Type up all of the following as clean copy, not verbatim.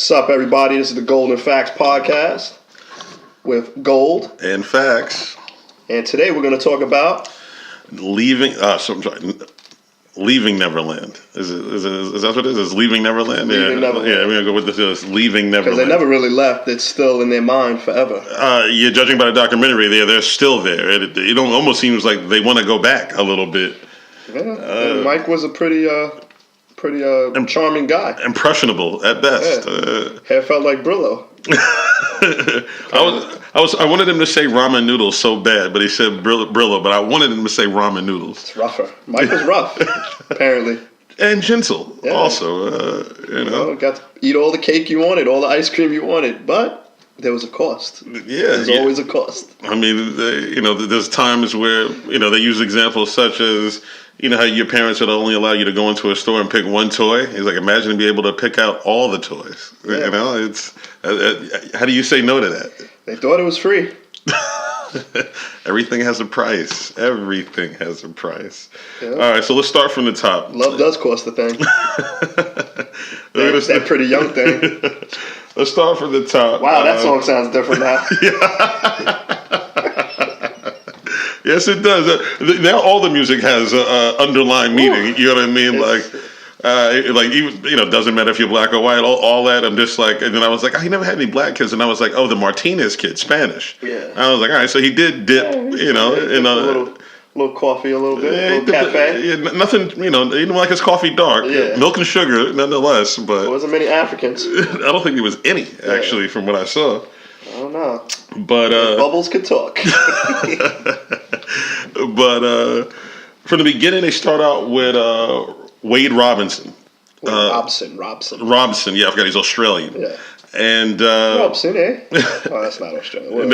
What's up, everybody? This is the Gold and Facts podcast with Gold and Facts. And today we're going to talk about leaving Neverland. Is that what it is? Is Leaving Neverland? Neverland. Yeah, we're going to go with this Leaving Neverland. Because they never really left. It's still in their mind forever. You're judging by the documentary, they're still there. It almost seems like they want to go back a little bit. Yeah, Mike was a pretty charming guy. Impressionable at best. Yeah. Hair felt like Brillo. I wanted him to say ramen noodles so bad, but he said Brillo. But I wanted him to say ramen noodles. It's rougher. Mike was rough, apparently, and gentle. Yeah. Also, got to eat all the cake you wanted, all the ice cream you wanted, but there was a cost. Yeah, there's always a cost. I mean, there's times where they use examples such as. You know how your parents would only allow you to go into a store and pick one toy? He's like, imagine being able to pick out all the toys. Yeah. It's how do you say no to that? They thought it was free. Everything has a price. Everything has a price. Yeah. All right, so let's start from the top. Love does cost a thing. that pretty young thing. Let's start from the top. Wow, that song sounds different now. Yes, it does. Now all the music has underlying meaning. You know what I mean? Even doesn't matter if you're black or white. All that. I'm just like, and then I was like, he never had any black kids, and I was like, the Martinez kid, Spanish. Yeah. I was like, all right, so he did dip. In a little coffee, a little bit, a little cafe. Yeah, nothing. He didn't like his coffee dark. Yeah. Milk and sugar, nonetheless. But there wasn't many Africans. I don't think there was any actually, from what I saw. I don't know. But bubbles could talk. But from the beginning, they start out with Wade Robinson. Robson. Yeah, I forgot he's Australian. Yeah. And Robson, eh? Oh, that's not Australian.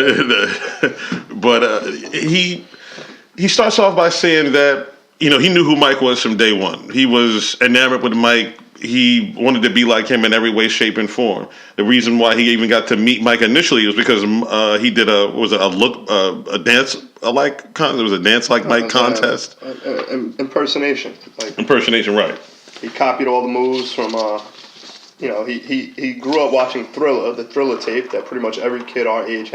But he starts off by saying that he knew who Mike was from day one. He was enamored with Mike. He wanted to be like him in every way, shape, and form. The reason why he even got to meet Mike initially was because he did a dance like Mike contest. Impersonation. Impersonation, right? He copied all the moves from. He grew up watching Thriller, the Thriller tape that pretty much every kid our age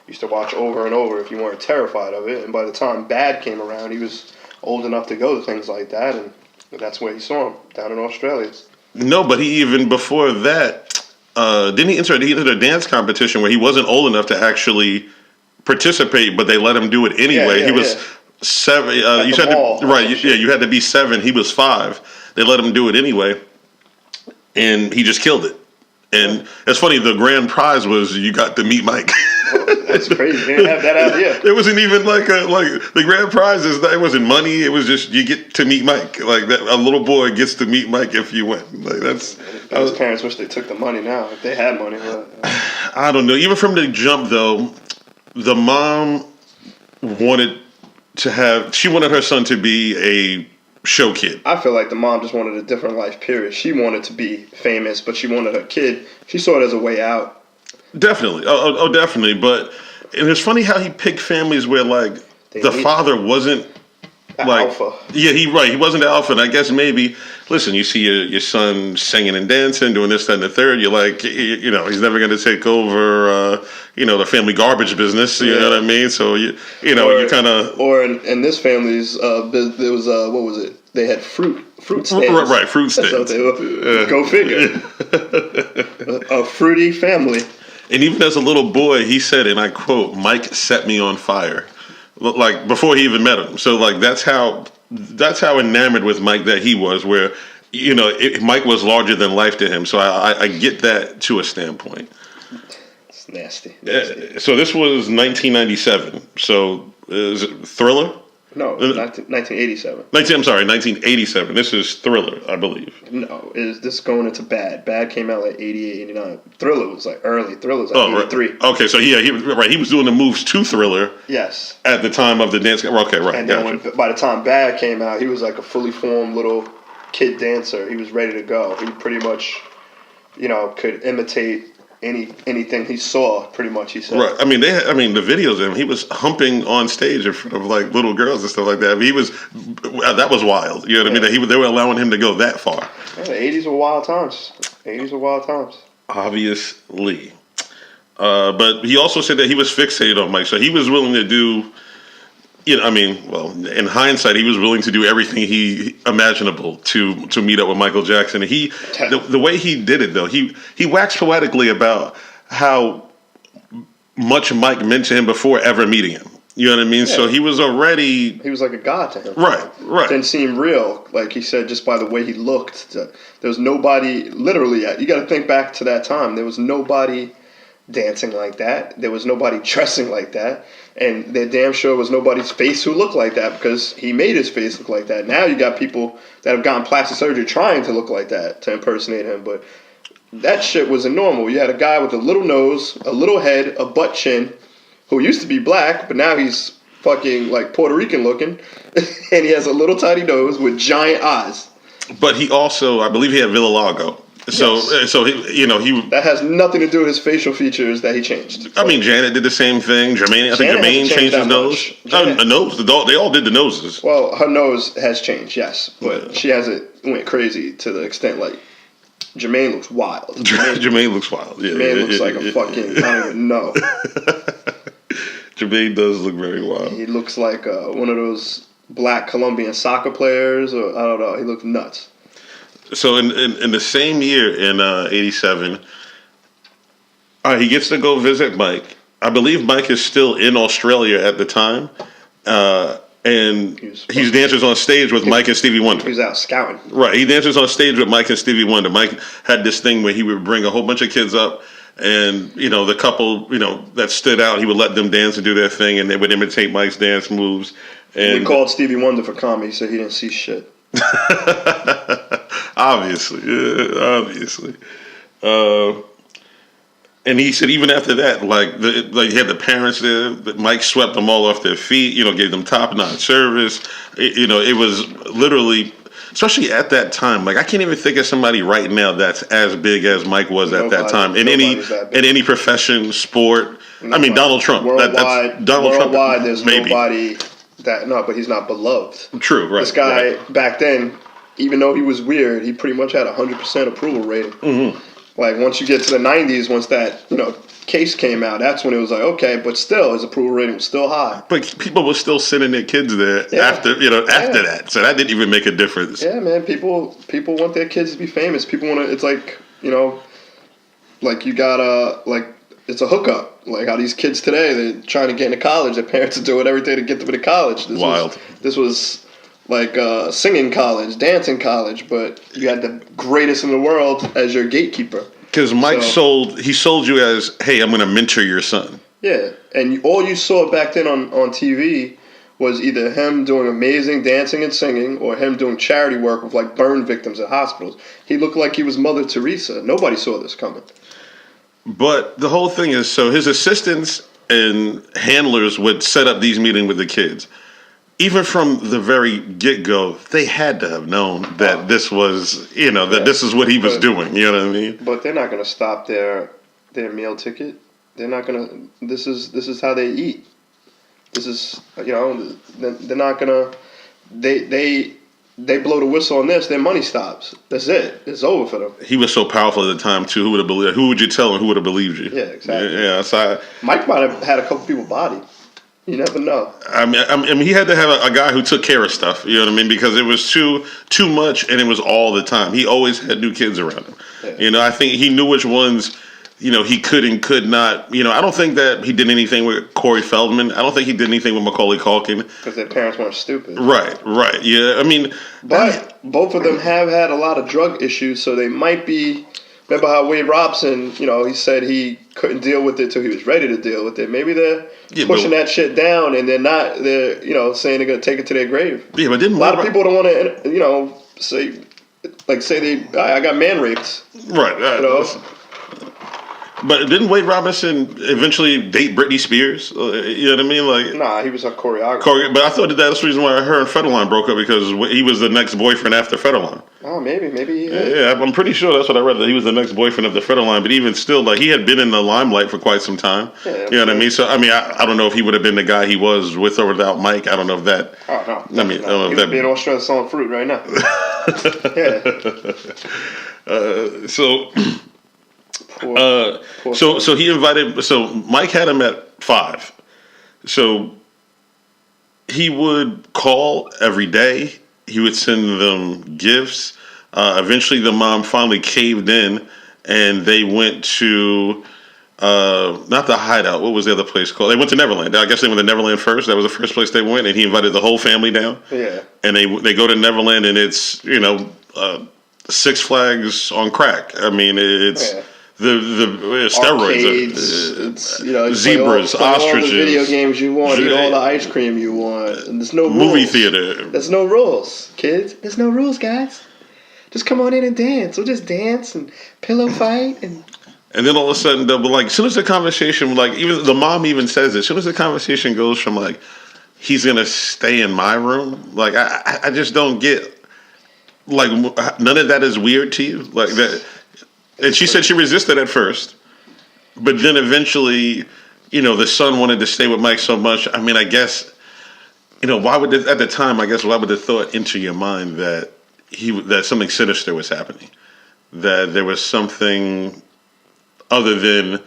used to watch over and over if you weren't terrified of it. And by the time Bad came around, he was old enough to go to things like that, and that's where he saw him, down in Australia. No, but he even before that, didn't he enter a dance competition where he wasn't old enough to actually participate, but they let him do it anyway. He was 7. You had to be 7. He was 5. They let him do it anyway, and he just killed it. And it's funny, the grand prize was you got to meet Mike. That's crazy. They didn't have that idea. It wasn't even like the grand prize it wasn't money. It was just you get to meet Mike. Like that, a little boy gets to meet Mike if you win. Like that's. Those parents wish they took the money now. If they had money. I don't know. Even from the jump though, the mom wanted her son to be a show kid. I feel like the mom just wanted a different life, period. She wanted to be famous, but she wanted her kid. She saw it as a way out. Definitely. Oh, definitely. But and it's funny how he picked families where the father wasn't alpha. Yeah, he wasn't the alpha. And I guess maybe, listen, you see your son singing and dancing, doing this, that, and the third. You're like, he's never going to take over, the family garbage business. You know what I mean? So you kind of. Or in this family's, there was what was it? They had fruit stands. Right, fruit stands. Go figure. A fruity family. And even as a little boy, he said, and I quote, "Mike set me on fire," like before he even met him. So that's how enamored with Mike that he was. Where Mike was larger than life to him. So I get that to a standpoint. It's nasty. So this was 1997. So is it Thriller? No, 1987. 1987. This is Thriller, I believe. No, this going into Bad. Bad came out like 88, 89. Thriller was like early. Thriller was like 83. Right. Okay, so he was doing the moves to Thriller. Yes. At the time of the dance. Okay, right. And then by the time Bad came out, he was like a fully formed little kid dancer. He was ready to go. He pretty much, could imitate anything he saw, pretty much, he said. Right. I mean, the videos of him, he was humping on stage in front of little girls and stuff like that. I mean, that was wild. You know what I mean? They were allowing him to go that far. Yeah, the 80s were wild times. Obviously. But he also said that he was fixated on Mike, so he was willing to do. In hindsight, he was willing to do everything he imaginable to meet up with Michael Jackson. And the way he did it, though, he waxed poetically about how much Mike meant to him before ever meeting him. You know what I mean? Yeah. So he was like a god to him. Right. Didn't seem real, like he said, just by the way he looked. There was nobody, literally, you got to think back to that time. There was nobody dancing like that. There was nobody dressing like that. And there damn sure was nobody's face who looked like that because he made his face look like that. Now you got people that have gotten plastic surgery trying to look like that, to impersonate him. But that shit wasn't normal. You had a guy with a little nose, a little head, a butt chin, who used to be black, but now he's fucking like Puerto Rican looking. And he has a little tiny nose with giant eyes. But he also, I believe he had vitiligo. So, yes. He that has nothing to do with his facial features that he changed. I mean, Janet did the same thing. I think Jermaine changed his nose. A nose. They all did the noses. Well, her nose has changed, yes, but she hasn't went crazy to the extent like Jermaine looks wild. Jermaine looks wild. Yeah, Jermaine looks like a fucking. I don't even know. Jermaine does look very wild. He looks like one of those black Colombian soccer players, or I don't know. He looks nuts. So in the same year, in '87, he gets to go visit Mike. I believe Mike is still in Australia at the time, and he dances on stage with Mike and Stevie Wonder. He's out scouting. Right, he dances on stage with Mike and Stevie Wonder. Mike had this thing where he would bring a whole bunch of kids up, and the couple that stood out, he would let them dance and do their thing, and they would imitate Mike's dance moves. And we called Stevie Wonder for comedy, so he didn't see shit. Obviously. And he said even after that, he had the parents there, Mike swept them all off their feet, gave them top-notch service. It was literally, especially at that time, I can't even think of somebody right now that's as big as Mike was at that time in any profession, sport. Nobody. I mean, Donald Trump. Worldwide, there's maybe. Nobody but he's not beloved. True, right. This guy back then, even though he was weird, he pretty much had 100% approval rating. Mm-hmm. Like once you get to the 90s, once that case came out, that's when it was like okay, but still his approval rating was still high. Like people were still sending their kids there after that, so that didn't even make a difference. Yeah, man, people want their kids to be famous. People want to. It's like like you gotta it's a hookup. Like how these kids today, they're trying to get into college. Their parents are doing everything to get them into college. This was like singing college, dancing college, but you had the greatest in the world as your gatekeeper. Because Mike sold you as, hey, I'm going to mentor your son. Yeah, and all you saw back then on TV was either him doing amazing dancing and singing or him doing charity work with burn victims at hospitals. He looked like he was Mother Teresa. Nobody saw this coming. But the whole thing is, so his assistants and handlers would set up these meetings with the kids. Even from the very get-go, they had to have known that this was, this is what he was doing. You know what I mean? But they're not going to stop their meal ticket. They're not going to. This is how they eat. This is they're not going to. They blow the whistle on this, their money stops. That's it. It's over for them. He was so powerful at the time too. Who would have believed? Who would you tell and who would have believed you? Yeah, exactly. Yeah. So Mike might have had a couple people body. You never know. I mean, he had to have a guy who took care of stuff. You know what I mean? Because it was too much, and it was all the time. He always had new kids around him. Yeah. I think he knew which ones. He could and could not. I don't think that he did anything with Corey Feldman. I don't think he did anything with Macaulay Culkin. Because their parents weren't stupid. Right. Yeah, I mean. But both of them have had a lot of drug issues, so they might be. Remember how Wade Robson, he said he couldn't deal with it till he was ready to deal with it. Maybe they're pushing that shit down, and they're not. They're saying they're gonna take it to their grave. Yeah, but didn't a lot of people don't want to say I got man raped. Right. But didn't Wade Robinson eventually date Britney Spears? You know what I mean? Nah, he was a choreographer. But I thought that's the reason why her and Federline broke up, because he was the next boyfriend after Federline. Oh, maybe. Yeah, I'm pretty sure that's what I read, that he was the next boyfriend after Federline. But even still, he had been in the limelight for quite some time. Yeah, you know what I mean? So, I don't know if he would have been the guy he was with or without Mike. I don't know if that. Oh, no. I don't know if be in Australia selling fruit right now. Yeah. So... Poor So he invited. So Mike had him at 5. So he would call every day. He would send them gifts. Eventually, the mom finally caved in, and they went to not the Hideout. What was the other place called? They went to Neverland. I guess they went to Neverland first. That was the first place they went, and he invited the whole family down. Yeah. And they go to Neverland, and it's Six Flags on crack. I mean, it's the steroids, Arcades, it's zebras, play all ostriches, the video games you want, eat all the ice cream you want. And there's no movie rules. theater. There's no rules, kids. There's no rules, guys. Just come on in and dance. We'll just dance and pillow fight and. And then all of a sudden, as soon as the conversation, even the mom even says it, as soon as the conversation goes from he's gonna stay in my room, I just don't get, none of that is weird to you, that. And she said she resisted at first, but then eventually, the son wanted to stay with Mike so much. I mean, I guess, why would at the time? I guess why would the thought enter your mind that that something sinister was happening, that there was something other than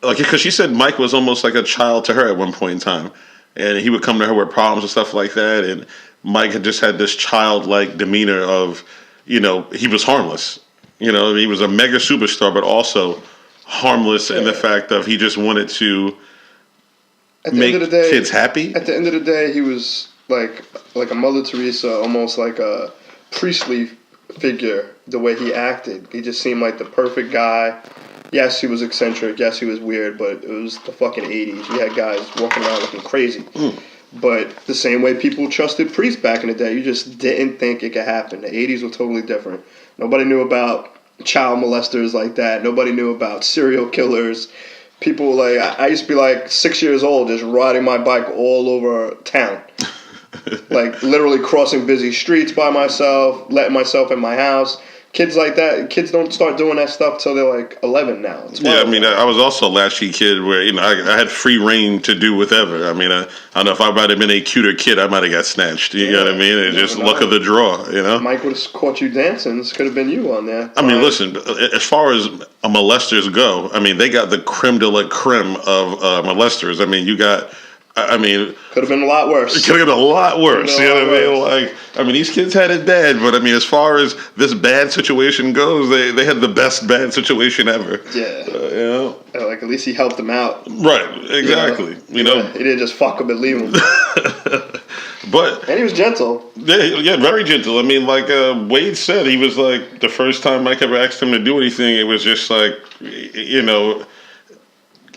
because she said Mike was almost like a child to her at one point in time, and he would come to her with problems and stuff like that, and Mike had just had this childlike demeanor of, he was harmless. He was a mega superstar, but also harmless in the fact of he just wanted to make kids happy. At the end of the day, he was like a Mother Teresa, almost like a priestly figure. The way he acted, he just seemed like the perfect guy. Yes, he was eccentric. Yes, he was weird, but it was the fucking 80s. You had guys walking around looking crazy. But the same way people trusted priests back in the day, you just didn't think it could happen. The 80s were totally different. Nobody knew about child molesters like that. Nobody knew about serial killers. People I used to be 6 years old, just riding my bike all over town. Literally crossing busy streets by myself, letting myself in my house. Kids like that, kids don't start doing that stuff till they're 11 now. Yeah, I mean, I was also a latchkey kid where, I had free reign to do whatever. I mean, I don't know if I might have been a cuter kid, I might have got snatched. You know what I mean? And just luck of the draw, Mike would have caught you dancing. This could have been you on there. I mean, listen, as far as molesters go, I mean, they got the creme de la creme of molesters. I mean, could have been a lot worse. It could have been a lot worse. You know what I mean? These kids had it bad, but I mean, as far as this bad situation goes, they had the best bad situation ever. Yeah. At least he helped them out. Right. Exactly. He didn't just fuck them and leave them. And he was gentle. Yeah, very gentle. I mean, Wade said, he was the first time Mike ever asked him to do anything, it was just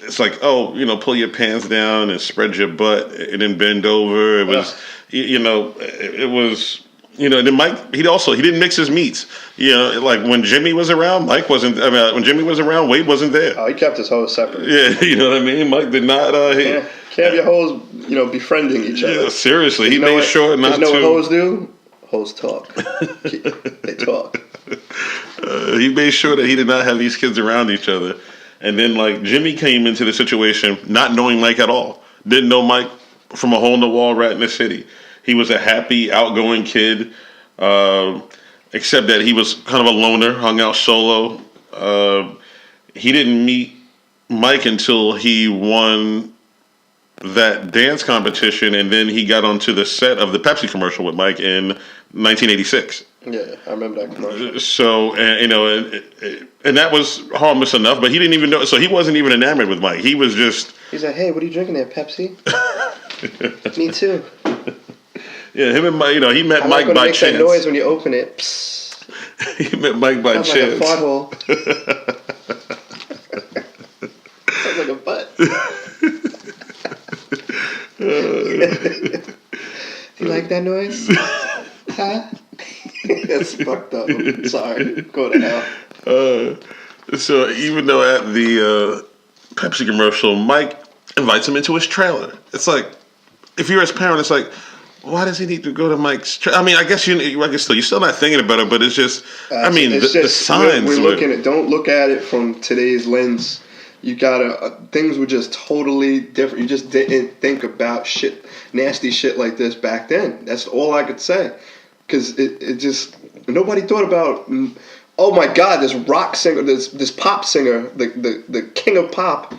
it's pull your pants down and spread your butt and then bend over. It was, it was, and then Mike, he didn't mix his meats. When Jimmy was around, Mike wasn't, when Jimmy was around, Wade wasn't there. Oh, he kept his hoes separate. Yeah, you know what I mean? Mike did not, can't have your hoes, befriending each other. Yeah, seriously. He made sure not to. You know what hoes do? Hoes talk. They talk. He made sure that he did not have these kids around each other. And then, Jimmy came into the situation not knowing Mike at all. Didn't know Mike from a hole-in-the-wall rat in the city. He was a happy, outgoing kid, except that he was kind of a loner, hung out solo. He didn't meet Mike until he won that dance competition, and then he got onto the set of the Pepsi commercial with Mike in 1986. Yeah, I remember that commercial. So, and that was harmless enough, but he didn't even know. So he wasn't even enamored with Mike. He was just. He's like, hey, what are you drinking there, Pepsi? Me too. Yeah, him and Mike. He met Mike by chance. That noise when you open it. He met Mike by chance. Sounds like a fart hole. Sounds like a butt. Do you like that noise? Huh? That's fucked up. I'm sorry. Go to hell. So even though at the Pepsi commercial, Mike invites him into his trailer. It's if you're his parent, it's why does he need to go to Mike's trailer? I mean, I guess you're still not thinking about it, but it's just, the signs. We're looking at. Don't look at it from today's lens. You gotta. Things were just totally different. You just didn't think about nasty shit like this back then. That's all I could say. Because it just, nobody thought about oh my God, this rock singer, this pop singer, the king of pop,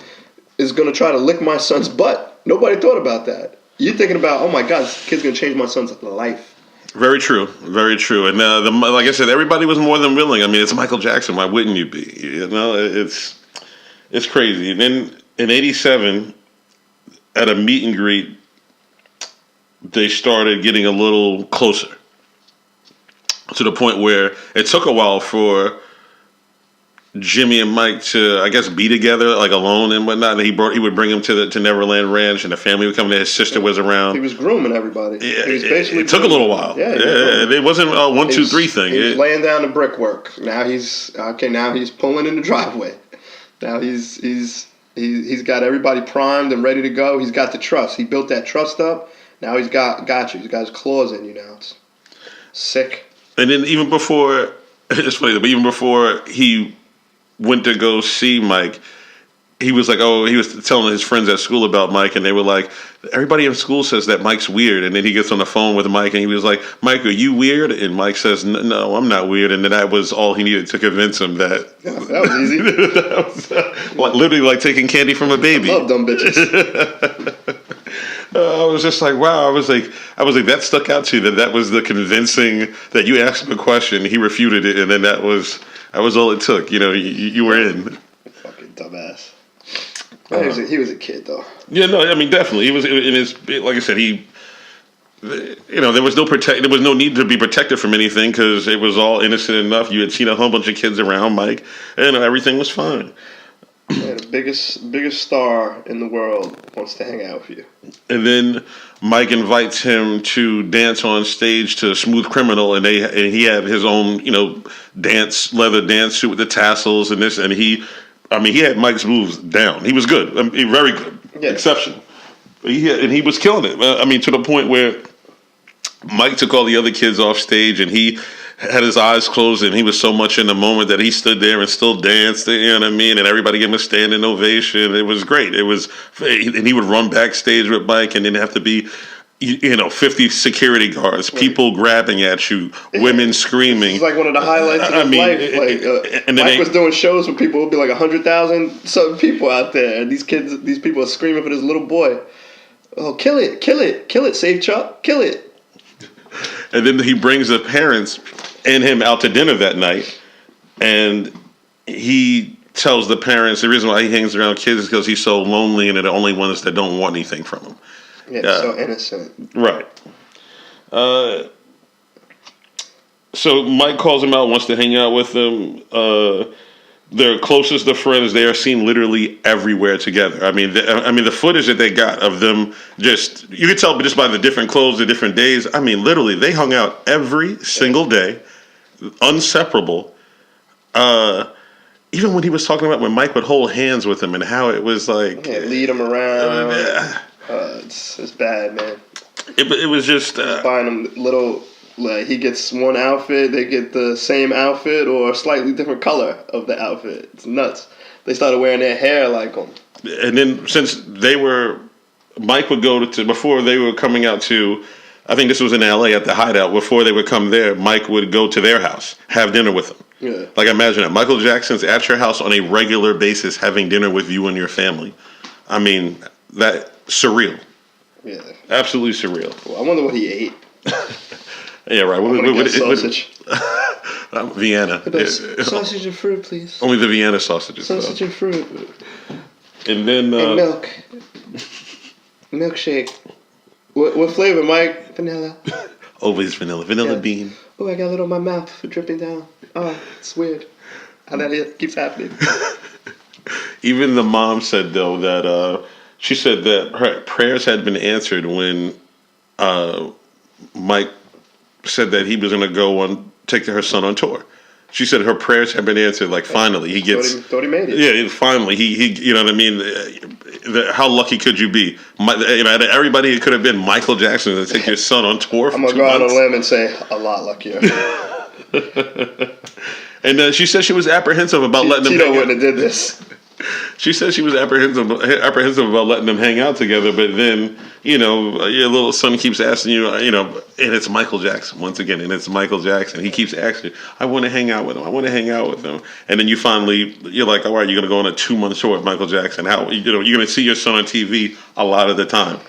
is gonna try to lick my son's butt. Nobody thought about that. You're thinking about, oh my God, this kid's gonna change my son's life. Very true, very true. And like I said, everybody was more than willing. I mean, it's Michael Jackson. Why wouldn't you be? You know, it's crazy. And then in '87, at a meet and greet, they started getting a little closer, to the point where it took a while for Jimmy and Mike to, I guess, be together, like alone and whatnot. And he would bring him to Neverland Ranch, and the family would come there. His sister was around. He was grooming everybody. Yeah, he was basically it took a little while. Yeah, it wasn't a 1, 2, 3 thing. He was laying down the brickwork. Now he's pulling in the driveway. Now he's got everybody primed and ready to go. He's got the trust. He built that trust up. Now he's got you. He's got his claws in you now. It's sick. And then even before, it's funny, but even before he went to go see Mike, he was telling his friends at school about Mike, and they were like, everybody in school says that Mike's weird. And then he gets on the phone with Mike, and he was like, Mike, are you weird? And Mike says, no, I'm not weird. And then that was all he needed to convince him that. Yeah, that was easy. That was, literally like taking candy from a baby. I love dumb bitches. I was just like, wow. I was like, that stuck out to you. That was the convincing, that you asked him a question, he refuted it, and then that was all it took. You know, you were in. Fucking dumbass. He was a kid, though. Yeah, no, I mean, definitely. He was in his, like I said, there was no need to be protected from anything, because it was all innocent enough. You had seen a whole bunch of kids around Mike, and everything was fine. Yeah, the biggest star in the world wants to hang out with you. And then Mike invites him to dance on stage to Smooth Criminal, and he had his own, leather dance suit with the tassels and this, and he had Mike's moves down. He was good. I mean, very good. Yeah. Exceptional. He was killing it. I mean, to the point where Mike took all the other kids off stage, and he had his eyes closed, and he was so much in the moment that he stood there and still danced, you know what I mean? And everybody gave him a standing ovation. It was great. And he would run backstage with Mike, and then have to be, 50 security guards, people grabbing at you, women screaming. It's like one of the highlights of his life. And Mike was doing shows where people would be like 100,000 some people out there, and these people are screaming for this little boy. Oh, kill it, save Chuck, kill it. And then he brings the parents and him out to dinner that night, and he tells the parents the reason why he hangs around kids is because he's so lonely, and they're the only ones that don't want anything from him. Yeah, so innocent. Right. So Mike calls him out, wants to hang out with him. They're closest of friends. They are seen literally everywhere together. I mean, the footage that they got of them, you could tell just by the different clothes, the different days. I mean, literally, they hung out every single day, inseparable. Even when he was talking about when Mike would hold hands with him and how it was like, lead him around. It's bad, man. It was just buying him little. Like, he gets one outfit, they get the same outfit or a slightly different color of the outfit. It's nuts. They started wearing their hair like them. And then since Mike would go before they were coming out to, I think this was in LA at the Hideout, before they would come there, Mike would go to their house, have dinner with them. Yeah. Like, imagine it. Michael Jackson's at your house on a regular basis having dinner with you and your family. I mean, surreal. Yeah. Absolutely surreal. Well, I wonder what he ate. Yeah, right. What sausage? Vienna. Sausage and fruit, please. Only the Vienna sausages. Sausage and fruit. And then... and milk. Milkshake. What flavor, Mike? Vanilla. Always vanilla. Vanilla bean. Oh, I got a little in my mouth dripping down. Oh, it's weird how that keeps happening. Even the mom said, though, that... she said that her prayers had been answered when Mike said that he was going to go take her son on tour. She said her prayers have been answered. Like, finally, he gets. Thought he made it. Yeah, finally, he. You know what I mean? How lucky could you be? Everybody, it could have been Michael Jackson to take your son on tour. I'm gonna go out on a limb and say a lot luckier. And she said she was apprehensive about letting him. Tito wouldn't have did this. She said she was apprehensive about letting them hang out together, but then, your little son keeps asking you, and it's Michael Jackson once again, and it's Michael Jackson. He keeps asking you, I want to hang out with him. I want to hang out with him. And then you're like, all right, you're going to go on a 2-month tour with Michael Jackson. You're going to see your son on TV a lot of the time,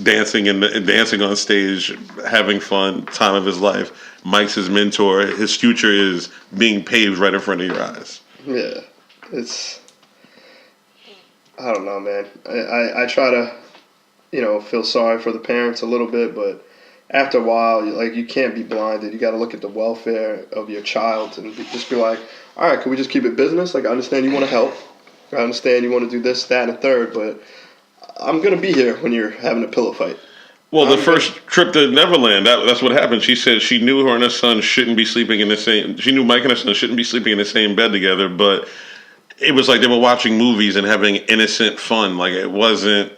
dancing on stage, having fun, time of his life. Mike's his mentor. His future is being paved right in front of your eyes. Yeah, I don't know, man. I try to, feel sorry for the parents a little bit, but after a while, you can't be blinded. You got to look at the welfare of your child and just be like, all right, can we just keep it business? Like, I understand you want to help. I understand you want to do this, that, and a third, but I'm going to be here when you're having a pillow fight. Well, the first trip to Neverland, that's what happened. She said she knew her and her son shouldn't be sleeping in the same. She knew Mike and her son shouldn't be sleeping in the same bed together, but it was like they were watching movies and having innocent fun. Like, it wasn't,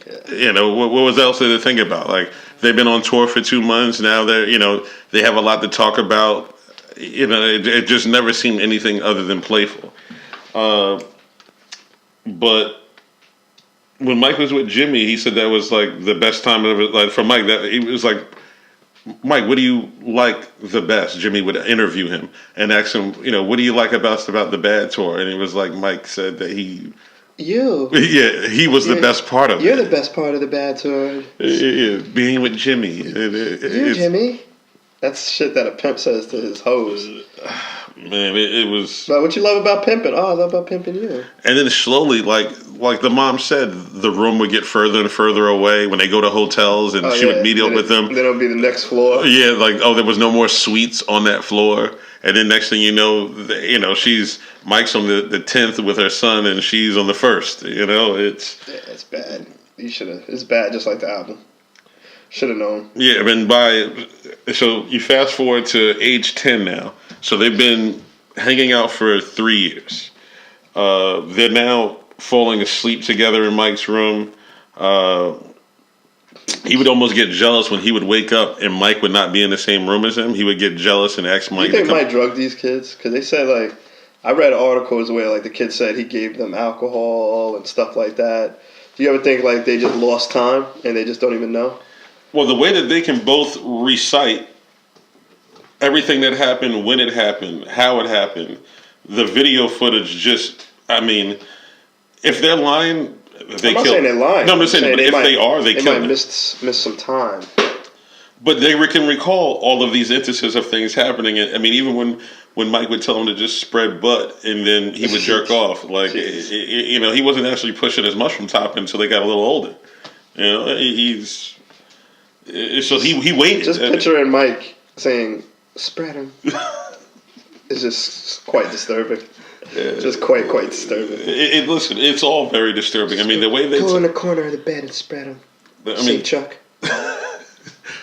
what was else to think about? Like, they've been on tour for 2 months now. They have a lot to talk about. It just never seemed anything other than playful. But when Mike was with Jimmy, he said that was like the best time of it. Like, for Mike, that he was like, Mike, what do you like the best? Jimmy would interview him and ask him, what do you like about the Bad Tour? And it was like Mike said that he was the best part of it. You're the best part of the Bad Tour. Yeah, being with Jimmy. Jimmy. That's shit that a pimp says to his hoes. Man, it was. But what you love about pimping? Oh, I love about pimping you. And then slowly, like the mom said, the room would get further and further away when they go to hotels, and she would meet up with them. Then it'll be the next floor. Yeah, there was no more suites on that floor. And then next thing you know, Mike's on the 10th with her son, and she's on the 1st. It's bad. You should have. It's bad, just like the album. Should have known. Yeah, so you fast forward to age 10 now. So they've been hanging out for 3 years. They're now falling asleep together in Mike's room. He would almost get jealous when he would wake up and Mike would not be in the same room as him. He would get jealous and ask Mike. Do you think Mike drugged these kids? Because they said, I read articles where the kid said he gave them alcohol and stuff like that. Do you ever think they just lost time and they just don't even know? Well, the way that they can both recite everything that happened, when it happened, how it happened, the video footage if they're lying, they I'm not saying they're lying. No, I'm just saying, but if they are, they kill them. They might miss some time. But they can recall all of these instances of things happening. And even when Mike would tell him to just spread butt and then he would jerk off, he wasn't actually pushing his mushroom top until they got a little older. So he waited. Just picturing Mike saying, spread him. It's just quite disturbing. Yeah. Just quite disturbing. Listen, it's all very disturbing. The way they go in the corner of the bed and spread him. Say Chuck.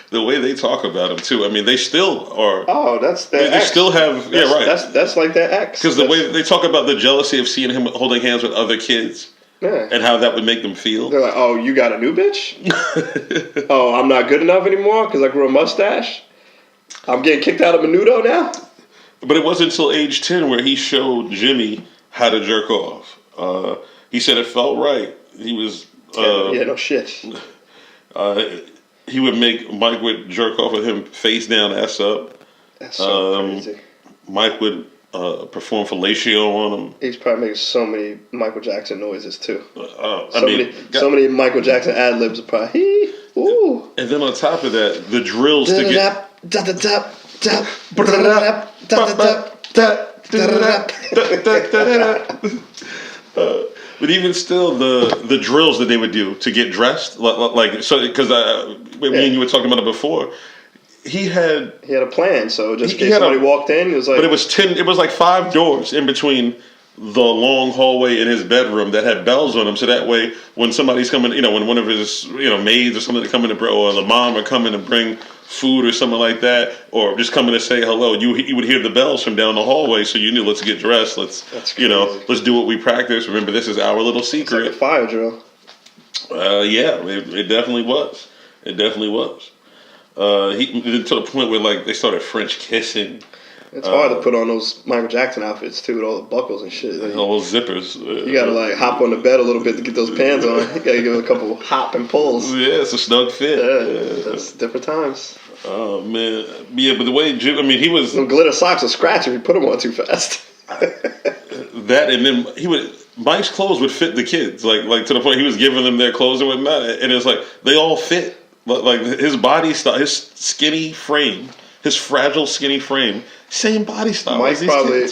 The way they talk about him too. They still are. Oh, that's their ex. They still have. Right. That's like their ex. Because the way they talk about the jealousy of seeing him holding hands with other kids. Yeah. And how that would make them feel. They're like, oh, you got a new bitch? Oh, I'm not good enough anymore because I grew a mustache? I'm getting kicked out of Menudo now? But it wasn't until age 10 where he showed Jimmy how to jerk off. He said it felt right. He was... no shit. He would make... Mike would jerk off with him face down, ass up. That's so crazy. Mike would... perform fellatio on him. He's probably making so many Michael Jackson noises too. So many Michael Jackson ad libs are probably. Ooh. And then on top of that, the drills to get. But even still, the drills that they would do to get dressed, because me and you were talking about it before. He had a plan, so just in case somebody walked in, it was like... But it was 10, it was like 5 doors in between the long hallway in his bedroom that had bells on them, so that way when somebody's coming, when one of his, maids or something to come in or the mom are coming to bring food or something like that, or just coming to say hello, you would hear the bells from down the hallway, so you knew, let's get dressed, let's do what we practice. Remember, this is our little secret. It's like a fire drill. It definitely was. It definitely was. He to the point where they started French kissing. It's hard to put on those Michael Jackson outfits too, with all the buckles and shit. Like, all those zippers. You gotta like hop on the bed a little bit to get those pants on. You gotta give it a couple hop and pulls. Yeah, it's a snug fit. Yeah, that's different times. Oh man, yeah, but the way Jim, I mean, he was Some glitter socks will scratch if you put them on too fast. that, and then Mike's clothes would fit the kids, like to the point he was giving them their clothes and whatnot, and it's like they all fit. Like his body style, his skinny frame, his fragile skinny frame, same body style.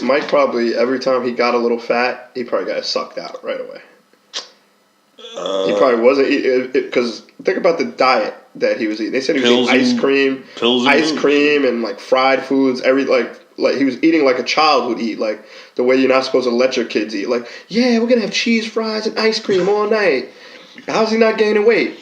Mike probably every time he got a little fat, he probably got sucked out right away. He probably wasn't, because think about the diet that he was eating. They said he was eating ice cream and like fried foods, like he was eating like a child would eat, like the way you're not supposed to let your kids eat. Like, yeah, we're gonna have cheese fries and ice cream all night. How's he not gaining weight?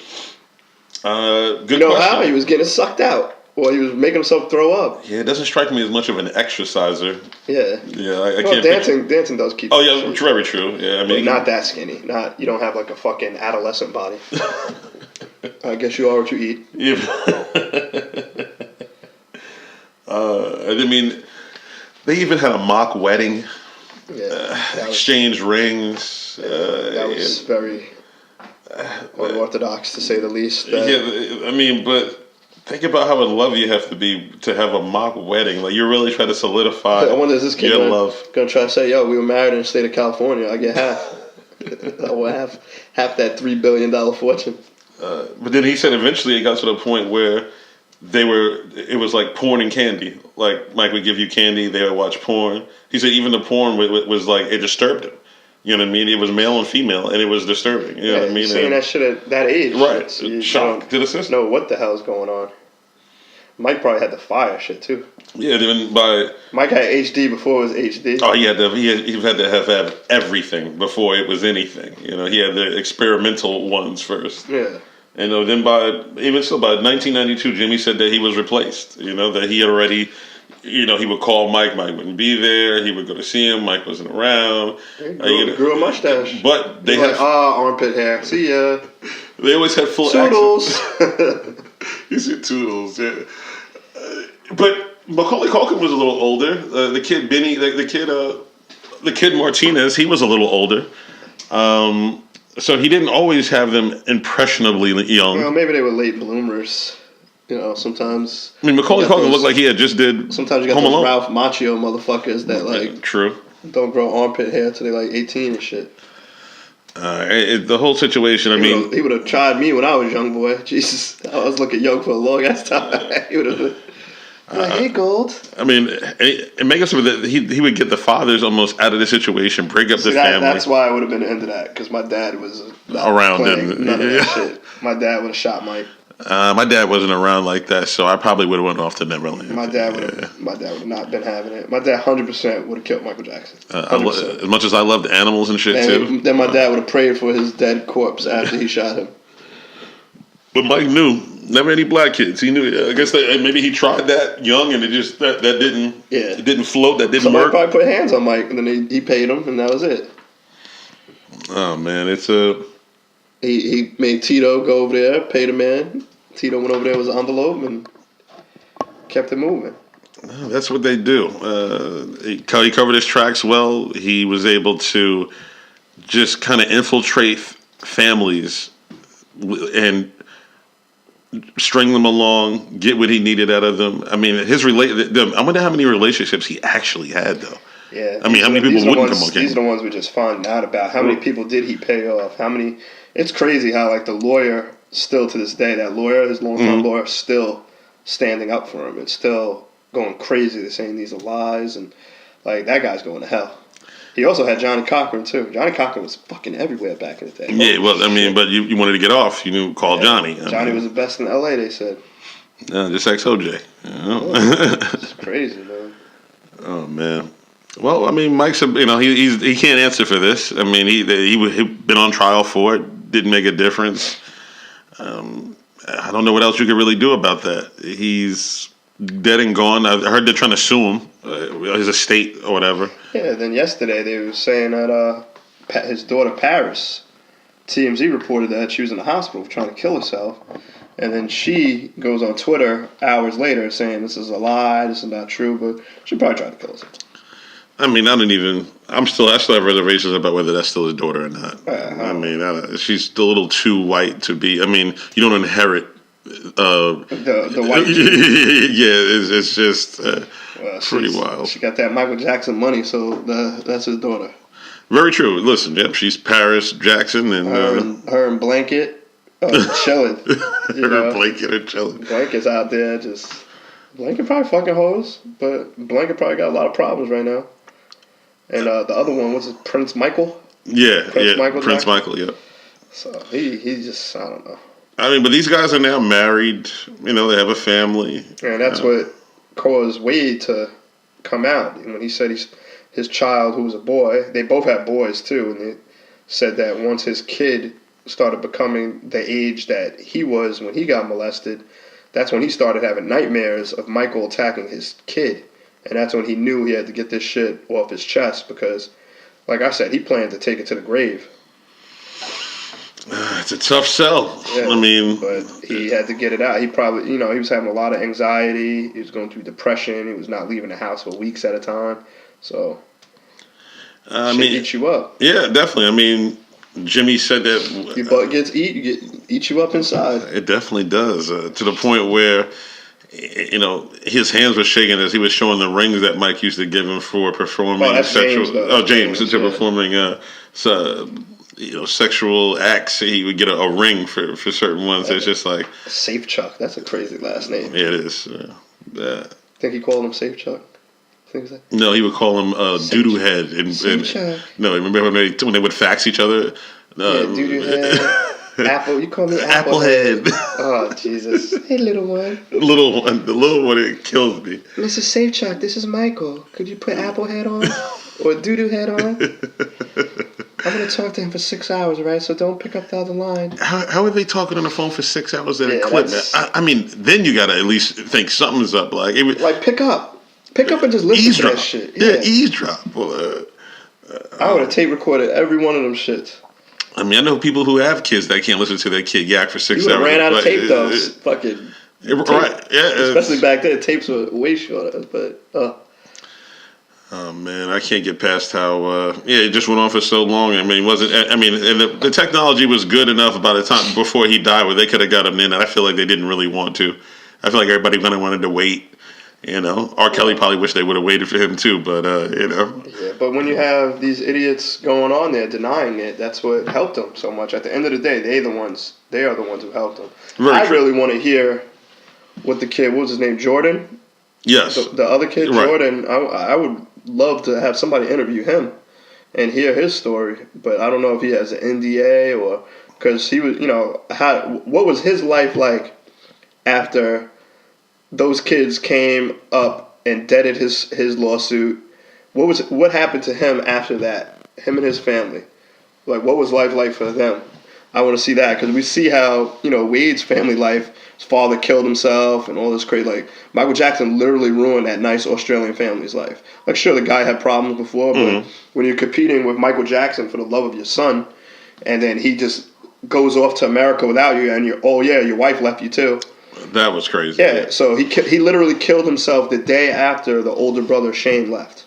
Good you know question. how? He was getting sucked out. Well, he was making himself throw up. Yeah, it doesn't strike me as much of an exerciser. Yeah. Yeah, I can't. Dancing does keep. Oh yeah, very true. Yeah, I mean, but not that skinny. You don't have like a fucking adolescent body. I guess you are what you eat. Yeah. I mean, they even had a mock wedding. Yeah. Exchanged rings. That was very unorthodox, to say the least. Yeah, I mean, but think about how in love you have to be to have a mock wedding. Like, you're really trying to solidify I wonder, is this kid love. Gonna try to say, yo, we were married in the state of California, I get half. I will have half that $3 billion fortune. But then he said eventually it got to the point where it was like porn and candy. Like, Mike would give you candy, they would watch porn. He said even the porn was like, it disturbed him. You know what I mean? It was male and female, and it was disturbing. You know what I mean? Saying that shit at that age. Right. So shock to the system. Know what the hell's going on. Mike probably had the fire shit, too. Yeah, then Mike had HD before it was HD. Oh, he had to have everything before it was anything. You know, he had the experimental ones first. Yeah. And then by 1992, Jimmy said that he was replaced. You know, that he had already... You know, he would call Mike. Mike wouldn't be there. He would go to see him. Mike wasn't around. He grew a mustache. But they had armpit hair. See ya. They always had full Toodles. You see Toodles, yeah. But Macaulay Culkin was a little older. The kid Benny, the kid Martinez, he was a little older. So he didn't always have them impressionably young. Well, maybe they were late bloomers. You know, sometimes. I mean, Macaulay Culkin looked like he had just did. Sometimes you got those Ralph Macchio motherfuckers that like true don't grow armpit hair till they're like 18 and shit. The whole situation. I mean, he would have tried me when I was a young boy. Jesus, I was looking young for a long ass time. He would have been like, "Hey, Gold." I mean, it makes us that he would get the fathers almost out of the situation, break up the family. That's why I would have been the end of that, because my dad was around him. None of that shit. My dad would have shot Mike. My dad wasn't around like that, so I probably would have went off to Neverland. My dad would have not been having it. My dad 100% would have killed Michael Jackson. As much as I loved animals and shit too. Then my dad would have prayed for his dead corpse after he shot him. But Mike knew never any black kids. He knew. I guess maybe he tried that young, and it just that didn't. Yeah. It didn't float. That didn't Somebody work. Probably put hands on Mike, and then he paid him, and that was it. Oh man, it's a. He made Tito go over there, paid a man. Tito went over there with an envelope and kept it moving. That's what they do. He covered his tracks well. He was able to just kind of infiltrate families and string them along, get what he needed out of them. I mean, I wonder how many relationships he actually had, though. Yeah. I mean, how many people wouldn't come on camera? These are the ones we just find out about. How many people did he pay off? How many? It's crazy how, like, the lawyer, still to this day, that lawyer, his longtime lawyer, still standing up for him and still going crazy. They're saying these are lies, and, like, that guy's going to hell. He also had Johnny Cochran, too. Johnny Cochran was fucking everywhere back in the day. Yeah, well, I mean, but you wanted to get off. You knew, call Johnny. Johnny was the best in L.A., they said. Just ex-OJ. You know? It's crazy, man. Oh, man. Well, I mean, Mike's, he can't answer for this. I mean, he'd been on trial for it, didn't make a difference. I don't know what else you could really do about that. He's dead and gone. I heard they're trying to sue him, his estate or whatever. Yeah, then yesterday they were saying that his daughter Paris, TMZ reported that she was in the hospital trying to kill herself. And then she goes on Twitter hours later saying this is a lie, this is not true, but she probably tried to kill herself. I mean, I still have reservations about whether that's still his daughter or not. I mean, she's a little too white to be. I mean, you don't inherit the white. Yeah, it's just pretty wild. She got that Michael Jackson money, so that's his daughter. Very true. Listen, yep, she's Paris Jackson, and her and Blanket chilling. Blanket are chilling. Blanket's out there just. Blanket probably fucking hoes, but Blanket probably got a lot of problems right now. And the other one was Prince Michael. Yeah, Prince Michael. Yeah. So he just, I don't know. I mean, but these guys are now married. You know, they have a family. And that's what caused Wade to come out when he said his child, who was a boy. They both had boys too, and they said that once his kid started becoming the age that he was when he got molested, that's when he started having nightmares of Michael attacking his kid. And that's when he knew he had to get this shit off his chest because, like I said, he planned to take it to the grave. It's a tough sell. Yeah, I mean, but he had to get it out. He probably, he was having a lot of anxiety. He was going through depression. He was not leaving the house for weeks at a time. So, shit eats you up. Yeah, definitely. I mean, Jimmy said that your butt gets eats you up inside. It definitely does, to the point where his hands were shaking as he was showing the rings that Mike used to give him for performing sexual. James, performing sexual acts. He would get a ring for certain ones. It's just like Safe Chuck. That's a crazy last name. Yeah, it is. Think he called him Safe Chuck. No, he would call him Doodoo Head. No, remember when they would fax each other? Doodoo Head. Apple, you call me Applehead. Oh, Jesus. Hey, little one. The little one, it kills me. Mrs. Safe Chuck, this is Michael. Could you put Applehead on? Or Doodoo Head on? I'm going to talk to him for 6 hours, right? So don't pick up the other line. How are they talking on the phone for 6 hours at a clip? I mean, then you got to at least think something's up. Like pick up. Pick up and just listen to that shit. Yeah, eavesdrop. I would have tape recorded every one of them shits. I mean, I know people who have kids that can't listen to their kid yak for 6 hours. You ran out of tape, though. Fucking tape. Right, yeah. Especially back then, tapes were way shorter, but... Oh, man, I can't get past how... it just went on for so long. I mean, and the technology was good enough by the time before he died where they could have got him in, and I feel like they didn't really want to. I feel like everybody kind of wanted to wait. R. Kelly probably wished they would have waited for him too, but Yeah, but when you have these idiots going on there denying it, that's what helped them so much. At the end of the day, they are the ones who helped them. Really want to hear what the kid, what was his name, Jordan? Yes. The other kid, right. Jordan, I would love to have somebody interview him and hear his story, but I don't know if he has an NDA or, because he was, what was his life like after those kids came up and deaded his lawsuit? What happened to him after that? Him and his family. Like, what was life like for them? I want to see that because we see how, Wade's family life, his father killed himself and all this crazy. Like, Michael Jackson literally ruined that nice Australian family's life. Like, sure, the guy had problems before, but when you're competing with Michael Jackson for the love of your son, and then he just goes off to America without you, and your wife left you too. That was crazy. Yeah, so he literally killed himself the day after the older brother Shane left.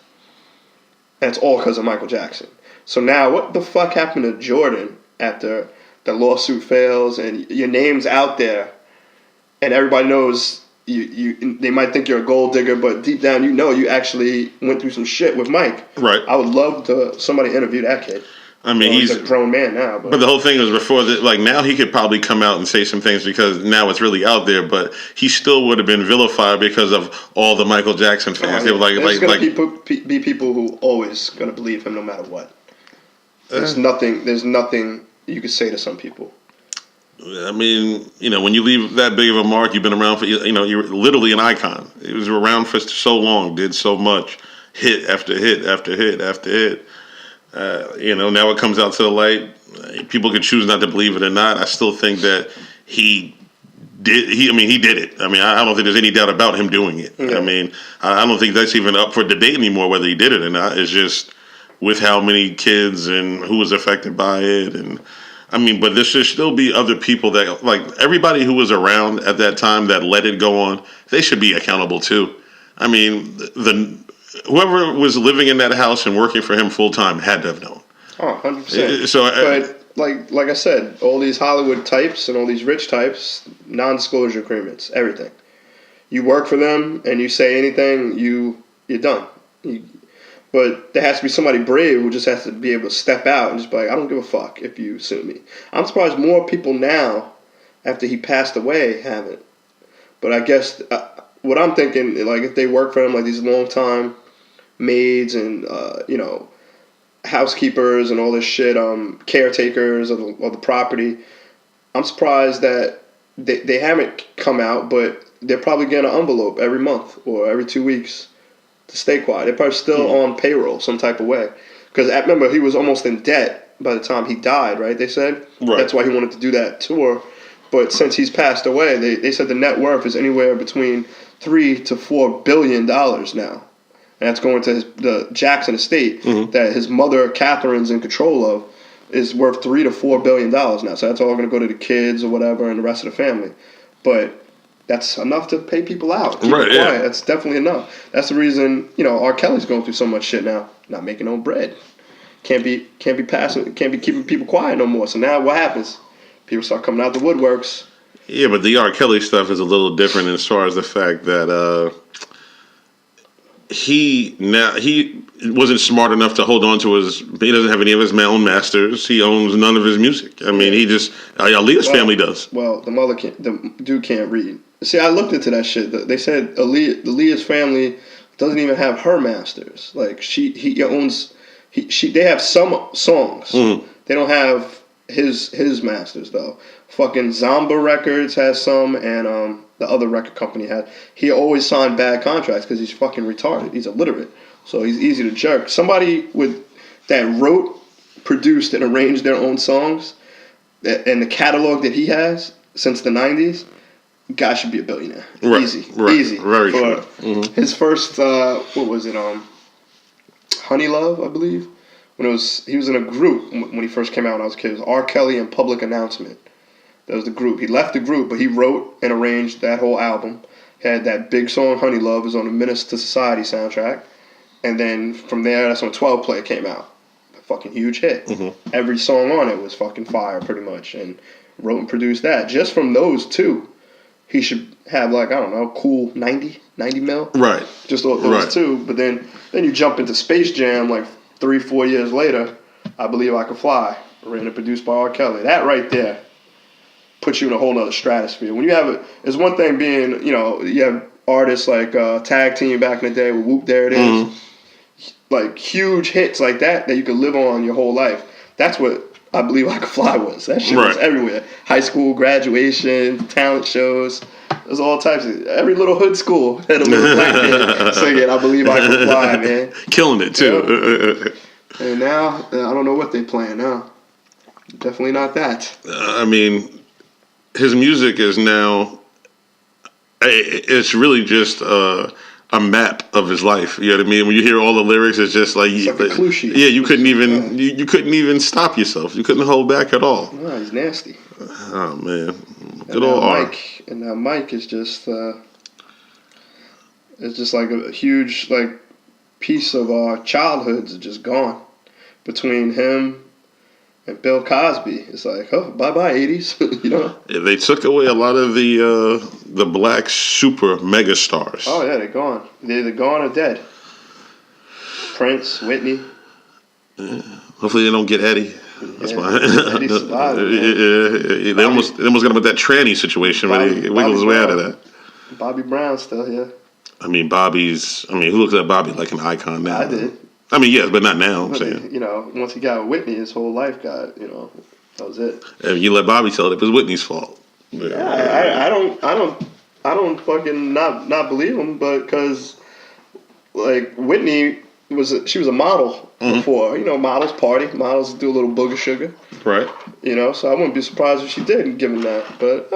And it's all because of Michael Jackson. So now, what the fuck happened to Jordan after the lawsuit fails and your name's out there, and everybody knows you? They might think you're a gold digger, but deep down you actually went through some shit with Mike. Right. I would love to somebody interview that kid. I mean, he's a grown man now. But the whole thing was before that. Like, now he could probably come out and say some things because now it's really out there. But he still would have been vilified because of all the Michael Jackson fans. They were there's going to be people who always going to believe him no matter what. There's nothing you could say to some people. I mean, when you leave that big of a mark, you've been around for, you're literally an icon. He was around for so long, did so much, hit after hit after hit after hit. Now it comes out to the light. People can choose not to believe it or not. I still think that he did it. I mean, I don't think there's any doubt about him doing it. Yeah. I mean, I don't think that's even up for debate anymore whether he did it or not. It's just with how many kids and who was affected by it. And I mean, but there should still be other people that, like, everybody who was around at that time that let it go on, they should be accountable too. I mean, whoever was living in that house and working for him full time had to have known. Oh, 100%. But like I said, all these Hollywood types and all these rich types, non-disclosure agreements, everything. You work for them and you say anything, you're done. But there has to be somebody brave who just has to be able to step out and just be like, I don't give a fuck if you sue me. I'm surprised more people now, after he passed away, haven't. But I guess what I'm thinking, like if they work for him, like these long-time maids and, housekeepers and all this shit, caretakers of the property, I'm surprised that they haven't come out, but they're probably getting an envelope every month or every 2 weeks to stay quiet. They're probably still on payroll some type of way. Because I remember he was almost in debt by the time he died, right? They said? Right. That's why he wanted to do that tour. But since he's passed away, they said the net worth is anywhere between $3 to $4 billion now. And that's going to the Jackson estate that his mother, Catherine's in control of, is worth $3 to $4 billion now. So that's all going to go to the kids or whatever and the rest of the family. But that's enough to pay people out. Keep it quiet. Yeah. That's definitely enough. That's the reason, R. Kelly's going through so much shit now. Not making no bread. Can't be keeping people quiet no more. So now what happens? People start coming out the woodworks. Yeah, but the R. Kelly stuff is a little different as far as the fact that he wasn't smart enough to hold on to he doesn't have any of his own masters. He owns none of his music. I mean, Aaliyah's family does. Well, the dude can't read. See, I looked into that shit. They said Aaliyah's family doesn't even have her masters. Like they have some songs. Mm-hmm. They don't have his masters though. Fucking Zomba Records has some, and the other record company had. He always signed bad contracts because he's fucking retarded. He's illiterate, so he's easy to jerk. Somebody that wrote, produced, and arranged their own songs, and the catalog that he has since the '90s, guy should be a billionaire. Right, easy, very true. Mm-hmm. His first, what was it? Honey Love, I believe. He was in a group when he first came out when I was a kid. It was R. Kelly and Public Announcement. That was the group. He left the group, but he wrote and arranged that whole album. He had that big song, Honey Love, was on the Menace to Society soundtrack. And then from there, that's when 12 Play came out. A fucking huge hit. Mm-hmm. Every song on it was fucking fire, pretty much. And wrote and produced that. Just from those two, he should have, like, I don't know, cool 90 mil. Right. Just those two. But then you jump into Space Jam, like, 3-4 years later, I Believe I Can Fly, written and produced by R. Kelly. That right there puts you in a whole nother stratosphere. When you have it's one thing being, you have artists like Tag Team back in the day with Whoop, There It Is. Mm-hmm. Like huge hits like that you could live on your whole life. That's what I Believe I Can Fly was. That shit was everywhere. High school, graduation, talent shows. There's all types of, every little hood school had a little black kid singing I Believe I Can Fly, man. Killing it, too. Yeah. And now, I don't know what they playing now. Definitely not that. I mean, his music is now, it's really just a map of his life. You know what I mean? When you hear all the lyrics, it's just like, it's like a clue sheet. Yeah, you couldn't even you couldn't even stop yourself. You couldn't hold back at all. No, he's nasty. Oh man, good old R. And now Mike is just it's just like a huge piece of our childhoods is just gone between him and Bill Cosby. It's like, oh, bye-bye 80s, Yeah, they took away a lot of the black super mega stars. Oh yeah, they're gone. They're either gone or dead. Prince, Whitney. Yeah. Hopefully they don't get Eddie. That's fine. Eddie survived. They almost got him with that tranny situation, but he wiggled his way out of that. Bobby Brown's still here. I mean, who looks at Bobby like an icon now? I did. I mean, yes, but not now, I'm saying. Once he got Whitney, his whole life got, that was it. If you let Bobby tell it, it was Whitney's fault. Yeah, I don't fucking not believe him, but because, Whitney she was a model before. Models party. Models do a little booger sugar. Right. So I wouldn't be surprised if she did, given that. But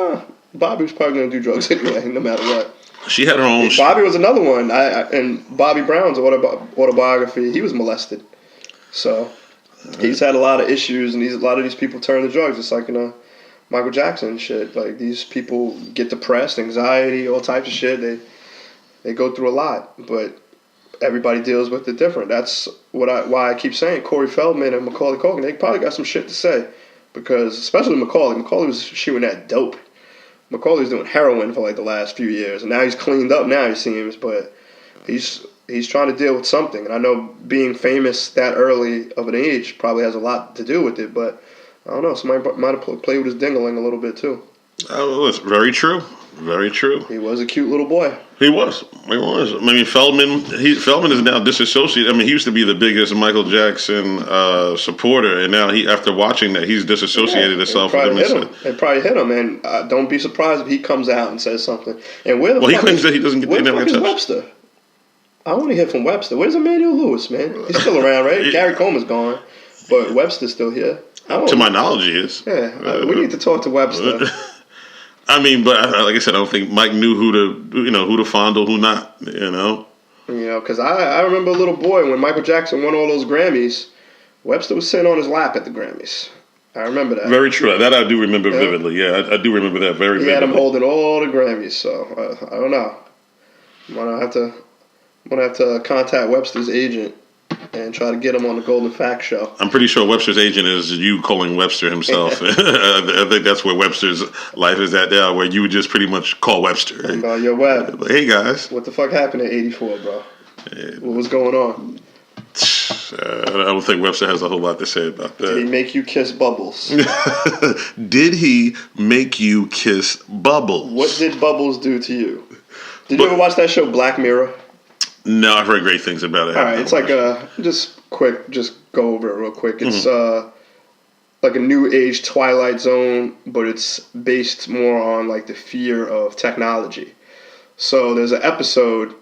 Bobby was probably going to do drugs anyway, no matter what. She had her own. Bobby was another one. And Bobby Brown's autobiography, he was molested. So He's had a lot of issues, and a lot of these people turn to drugs. It's like Michael Jackson and shit. Like these people get depressed, anxiety, all types of shit. They go through a lot, but everybody deals with it different. That's why I keep saying Corey Feldman and Macaulay Culkin. They probably got some shit to say, because especially Macaulay. Macaulay was shooting that dope. Macaulay's doing heroin for like the last few years, and now he's cleaned up. Now he seems, but he's trying to deal with something. And I know being famous that early of an age probably has a lot to do with it. But I don't know. Somebody might have played with his ding-a-ling a little bit too. Oh, it's very true. Very true. He was a cute little boy. He was. I mean, Feldman is now disassociated. I mean, he used to be the biggest Michael Jackson supporter, and now after watching that, he's disassociated himself from him. They probably hit him, and don't be surprised if he comes out and says something. And he claims that he doesn't get. Where the fuck is Webster? I want to hear from Webster. Where's Emmanuel Lewis, man? He's still around, right? Gary Coleman's gone, but Webster's still here. To my knowledge, he is. Yeah, we need to talk to Webster. I mean, but like I said, I don't think Mike knew who to fondle, who not. Because I remember a little boy when Michael Jackson won all those Grammys. Webster was sitting on his lap at the Grammys. I remember that. Very true. That I do remember vividly. Yeah, I do remember that very vividly. He had him holding all the Grammys. So I don't know. I'm gonna have to contact Webster's agent and try to get him on the Golden Facts show. I'm pretty sure Webster's agent is you calling Webster himself. I think that's where Webster's life is at now, where you would just pretty much call Webster. Yo, Web. Hey, guys. What the fuck happened in '84, bro? What was going on? I don't think Webster has a whole lot to say about that. Did he make you kiss Bubbles? Did he make you kiss Bubbles? What did Bubbles do to you? Did you ever watch that show Black Mirror? No, I've heard great things about it. All right, it's like just go over it real quick. It's like a new age Twilight Zone, but it's based more on like the fear of technology. So there's an episode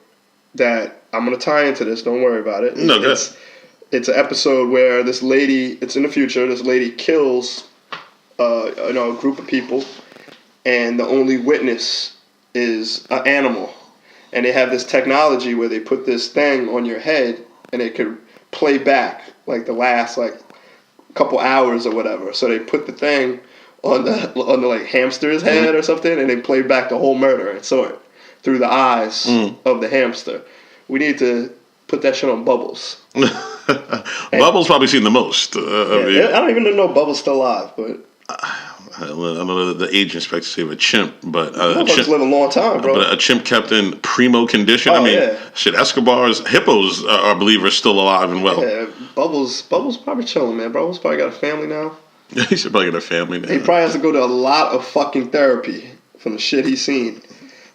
that I'm gonna tie into this. Don't worry about it. No, good. It's an episode where this lady. It's in the future. This lady kills a group of people, and the only witness is an animal. And they have this technology where they put this thing on your head, and it could play back like the last like couple hours or whatever. So they put the thing on the like hamster's head or something, and they play back the whole murder and saw it through the eyes of the hamster. We need to put that shit on Bubbles. Bubbles probably seen the most. I don't even know Bubbles still alive, but. I don't know the age expectancy of a chimp, but a chimp live a long time, bro. But a chimp kept in primo condition. Oh, I mean, shit. Escobar's hippos, I believe, are still alive and well. Yeah, Bubbles probably chilling, man. Bubbles probably got a family now. He should probably get a family now. He probably has to go to a lot of fucking therapy from the shit he's seen.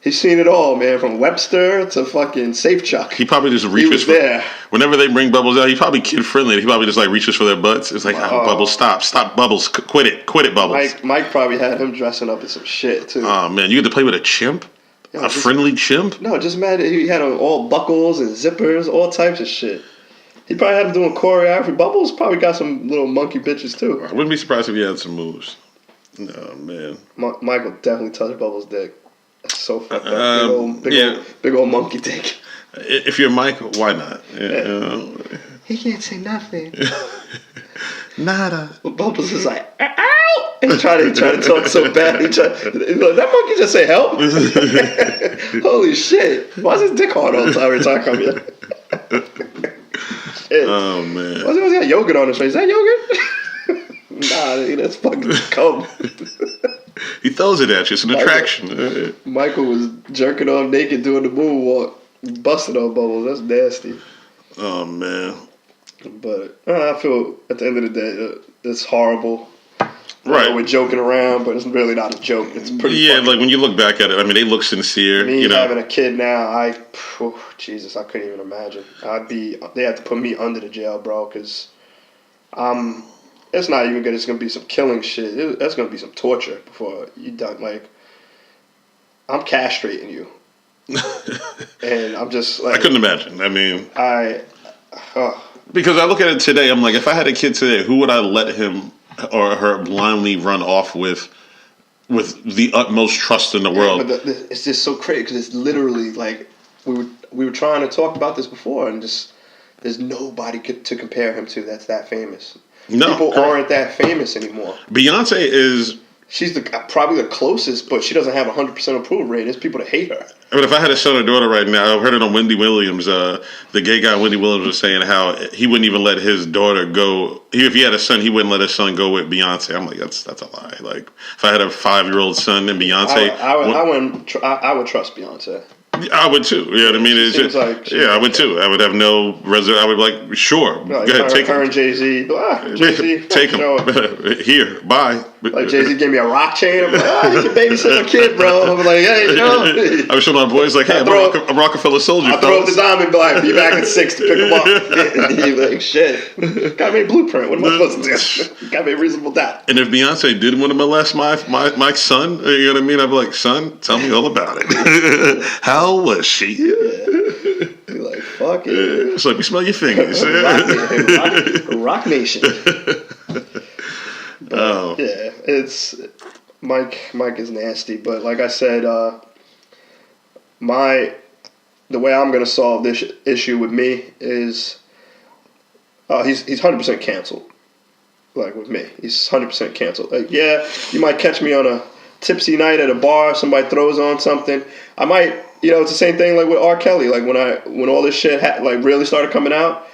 He's seen it all, man, from Webster to fucking Safe Chuck. He probably just reaches for there. Whenever they bring Bubbles out, he's probably kid friendly. He probably just like reaches for their butts. It's like, Bubbles, stop, Bubbles, quit it, Bubbles. Mike probably had him dressing up in some shit too. Oh man, you get to play with a chimp, friendly chimp. No, just mad. He had all buckles and zippers, all types of shit. He probably had him doing choreography. Bubbles probably got some little monkey bitches too. I wouldn't be surprised if he had some moves. No man, Michael definitely touched Bubbles' dick. That's so fucked up. Big old monkey dick. If you're Mike, why not? He can't say nothing. Nada. Bubbles is like, ow! And he tried to talk so bad. That monkey just say help? Holy shit. Why is his dick hard all the time every time I come here? Oh, man. Why's he got yogurt on his face? Is that yogurt? Nah, that's fucking cum. He throws it at you. It's an attraction. Michael was jerking off naked doing the moonwalk, busting on Bubbles. That's nasty. Oh, man. But I feel at the end of the day, it's horrible. Right. We're joking around, but it's really not a joke. It's pretty. Yeah, like when you look back at it, I mean, they look sincere. Me having a kid now, Jesus, I couldn't even imagine. They had to put me under the jail, bro, because it's not even good. It's gonna be some killing shit. That's gonna be some torture before you done. Like, I'm castrating you, and I'm just like, I couldn't imagine. I mean, because I look at it today, I'm like, if I had a kid today, who would I let him or her blindly run off with the utmost trust in the world? But it's just so crazy because it's literally like we were trying to talk about this before, and just there's nobody to compare him to that's that famous. No, People correct. aren't that famous anymore. Beyonce is. She's probably the closest, but she doesn't have 100% approval rate. There's people that hate her. I mean, if I had a son or daughter right now, I've heard it on Wendy Williams. The gay guy Wendy Williams was saying how he wouldn't even let his daughter go. If he had a son, he wouldn't let his son go with Beyonce. I'm like, that's a lie. Like, if I had a 5-year-old son and Beyonce, I would trust Beyonce. I would too. You know what I mean? It's Seems just, like yeah, I would too. I would have no reserve. I would be like, sure, No, go ahead, take her him. and Jay-Z. Jay-Z, Take him. sure. Here, bye. Like Jay-Z gave me a rock chain. I'm like, you can babysit my kid, bro. I'm like, hey, no. I was showing my boys like, hey, I'm a Rockefeller soldier. I'll throw up the fellas. dime and be like, be back at 6 to pick him up. And he's like, shit. Got me a blueprint. What am I supposed to do? Got me a reasonable doubt. And if Beyonce did want to molest my son, you know what I mean? I'd be like, son, tell me all about it. How was she? Be like, fuck it. It's like, we smell your fingers. Rock Nation. Oh. Yeah, it's Mike is nasty, but like I said, the way I'm gonna solve this issue with me is he's 100% canceled. Like with me, he's 100% canceled. Like, yeah, you might catch me on a tipsy night at a bar, somebody throws on something. I might, it's the same thing like with R. Kelly. Like when all this shit really started coming out.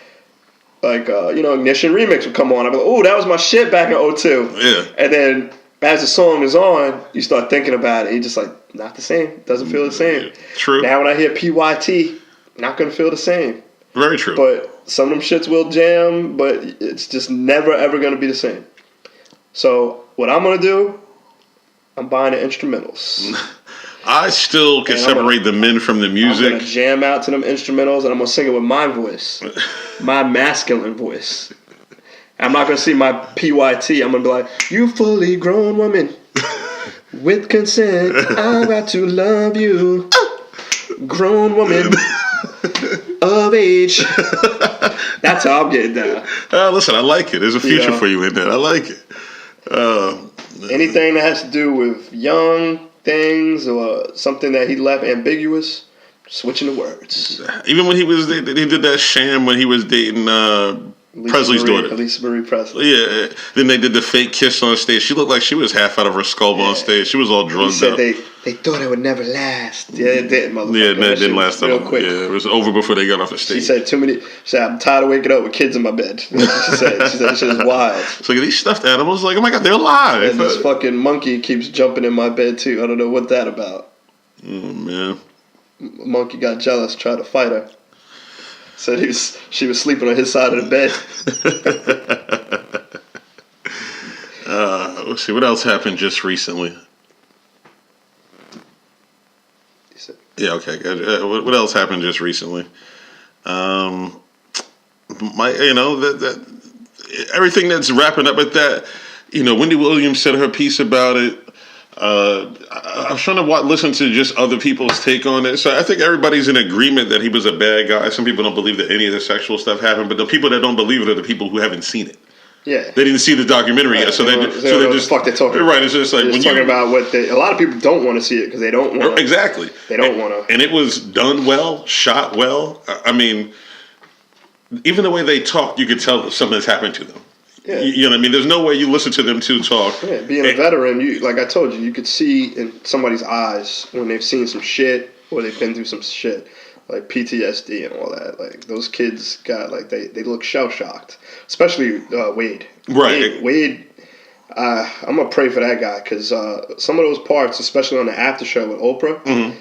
Like, Ignition Remix would come on. I'd be like, oh, that was my shit back in 2002. Yeah. And then as the song is on, you start thinking about it. You're just like, not the same. Doesn't feel the same. True. Now when I hear PYT, not going to feel the same. Very true. But some of them shits will jam, but it's just never, ever going to be the same. So what I'm going to do, I'm buying the instrumentals. I still can separate the men from the I'm music. going to jam out to them instrumentals, and I'm going to sing it with my voice. My masculine voice. I'm not going to see my PYT. I'm going to be like, you fully grown woman. With consent, I got to love you. Grown woman. Of age. That's how I'm getting down. Listen, I like it. There's a future for you in that. I like it. Anything that has to do with young things or something that he left ambiguous, switching the words. Even when he did that sham when he was dating Presley's daughter. Lisa Marie Presley. Yeah. Then they did the fake kiss on stage. She looked like she was half out of her skull on stage. She was all drugged up. They thought it would never last. Yeah, it didn't, motherfucker. Yeah, it didn't last real that long. quick. Yeah, it was over before they got off the stage. She said, I'm tired of waking up with kids in my bed. She said, this shit is wild. So these stuffed animals, like, oh my God, they're alive. And this fucking monkey keeps jumping in my bed too. I don't know what that about. Oh, man. A monkey got jealous, tried to fight her. Said she was sleeping on his side of the bed. Let's see, what else happened just recently? Yeah, okay. What else happened just recently? Everything that's wrapping up at that. Wendy Williams said her piece about it. I was trying to listen to just other people's take on it. So I think everybody's in agreement that he was a bad guy. Some people don't believe that any of the sexual stuff happened, but the people that don't believe it are the people who haven't seen it. Yeah, they didn't see the documentary yet, so they're just fuck they're talking. Right, it's just like they're talking about what a lot of people don't want to see it because they don't want exactly. They don't want to. And it was done well, shot well. I mean, even the way they talk, you could tell that something has happened to them. Yeah. You know what I mean? There's no way you listen to them two talk. Yeah, being a veteran, like I told you could see in somebody's eyes when they've seen some shit or they've been through some shit, like PTSD and all that. Like those kids got they look shell shocked, especially Wade. Right. Wade. I'm gonna pray for that guy because some of those parts, especially on the after show with Oprah, mm-hmm.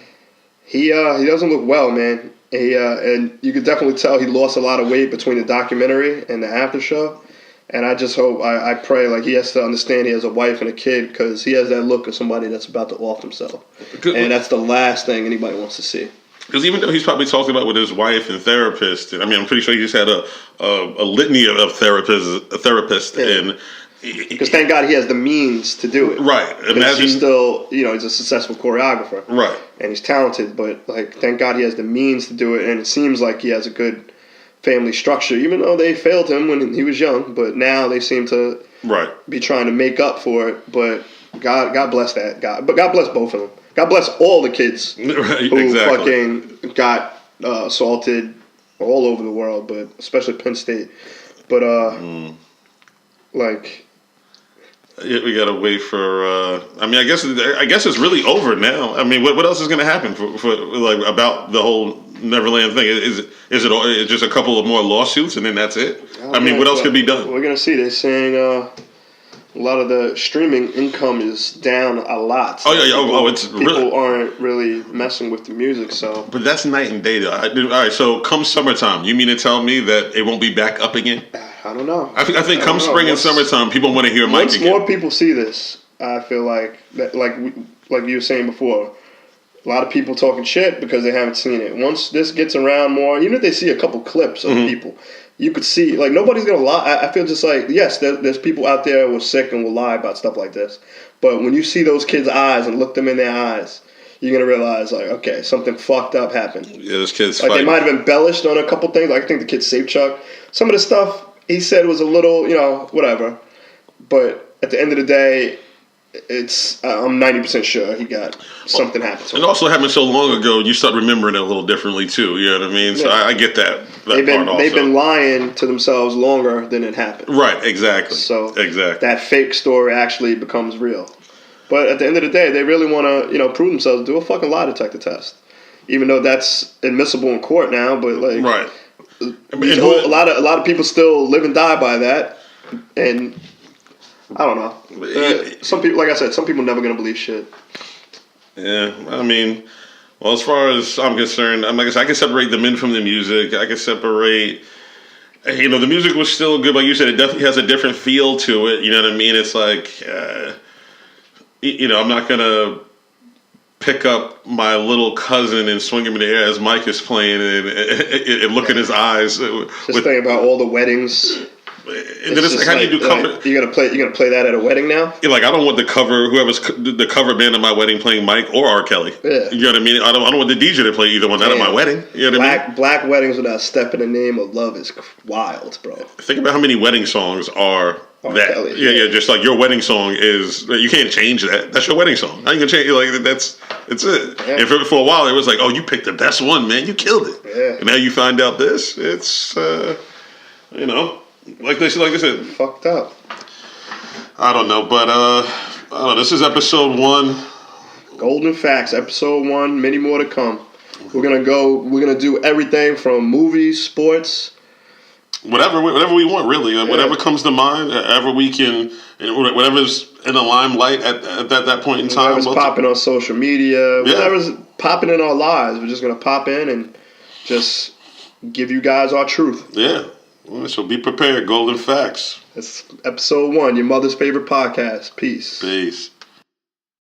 he doesn't look well, man. And you could definitely tell he lost a lot of weight between the documentary and the after show. And I just hope, I pray, like, he has to understand he has a wife and a kid because he has that look of somebody that's about to off himself. And that's the last thing anybody wants to see. Because even though he's probably talking about with his wife and therapist, I mean, I'm pretty sure he just had a litany of therapists. Yeah. And because thank God he has the means to do it. Right. Imagine he's still, he's a successful choreographer. Right. And he's talented, but, like, thank God he has the means to do it. And it seems like he has a good family structure, even though they failed him when he was young, but now they seem to be trying to make up for it. But God bless that guy. But God bless both of them. God bless all the kids who fucking got assaulted all over the world, but especially Penn State. But Like, Yeah, we gotta wait for. I mean, I guess it's really over now. I mean, what else is gonna happen for like about the whole Neverland thing? Is it just a couple of more lawsuits and then that's it? I mean, what else could be done? We're gonna see. They're saying a lot of the streaming income is down a lot. Oh yeah, people aren't really messing with the music. So, but that's night and day, though. All right, so come summertime, you mean to tell me that it won't be back up again? I don't know. I think come spring and summertime, people want to hear Mike again. Once more people see this, I feel like that, like you were saying before, a lot of people talking shit because they haven't seen it. Once this gets around more, even if they see a couple clips of people, you could see, like, nobody's gonna lie. I feel just like, yes, there's people out there who are sick and will lie about stuff like this, but when you see those kids' eyes and look them in their eyes, you're gonna realize, like, okay, something fucked up happened. Yeah, this kid's like fighting. They might have embellished on a couple things. Like, I think the kid saved Chuck. Some of the stuff he said was a little, whatever. But at the end of the day, I'm 90% sure he got something happened to him. It also happened so long ago, you start remembering it a little differently too. You know what I mean? So I get that they've part also. They've been lying to themselves longer than it happened. Right, exactly. So exactly. That fake story actually becomes real. But at the end of the day, they really want to, prove themselves. Do a fucking lie detector test, even though that's admissible in court now. But like, right. A lot of people still live and die by that, and I don't know. Some people, like I said, some people never gonna believe shit. Yeah, I mean, well, as far as I'm concerned, I can separate the men from the music. I can separate. The music was still good, like you said. It definitely has a different feel to it. You know what I mean? It's like, I'm not gonna pick up my little cousin and swing him in the air as Mike is playing and look in his eyes. Just think about all the weddings. And then it's like, how do you do cover? You're gonna play that at a wedding now? Yeah, like, I don't want whoever's the cover band at my wedding playing Mike or R. Kelly. Yeah. You know what I mean? I don't want the DJ to play either one at my wedding. You know what I mean? Black weddings without Step in the Name of Love is wild, bro. Think about how many wedding songs are that. Kelly, yeah, just like your wedding song is, you can't change that. That's your wedding song. How you gonna change it? Like, it's it. Yeah. And for a while it was like, oh, you picked the best one, man. You killed it. Yeah. And now you find out this. It's like they said, fucked up. I don't know, but I don't know. This is episode 1. Golden Facts, episode 1. Many more to come. We're gonna do everything from movies, sports, whatever we want, really. Whatever comes to mind, whatever we can, whatever's in the limelight at that point in time. Whatever's popping on social media, whatever's popping in our lives, we're just gonna pop in and just give you guys our truth. Yeah. So be prepared. Golden Facts. It's episode 1, your mother's favorite podcast. Peace. Peace.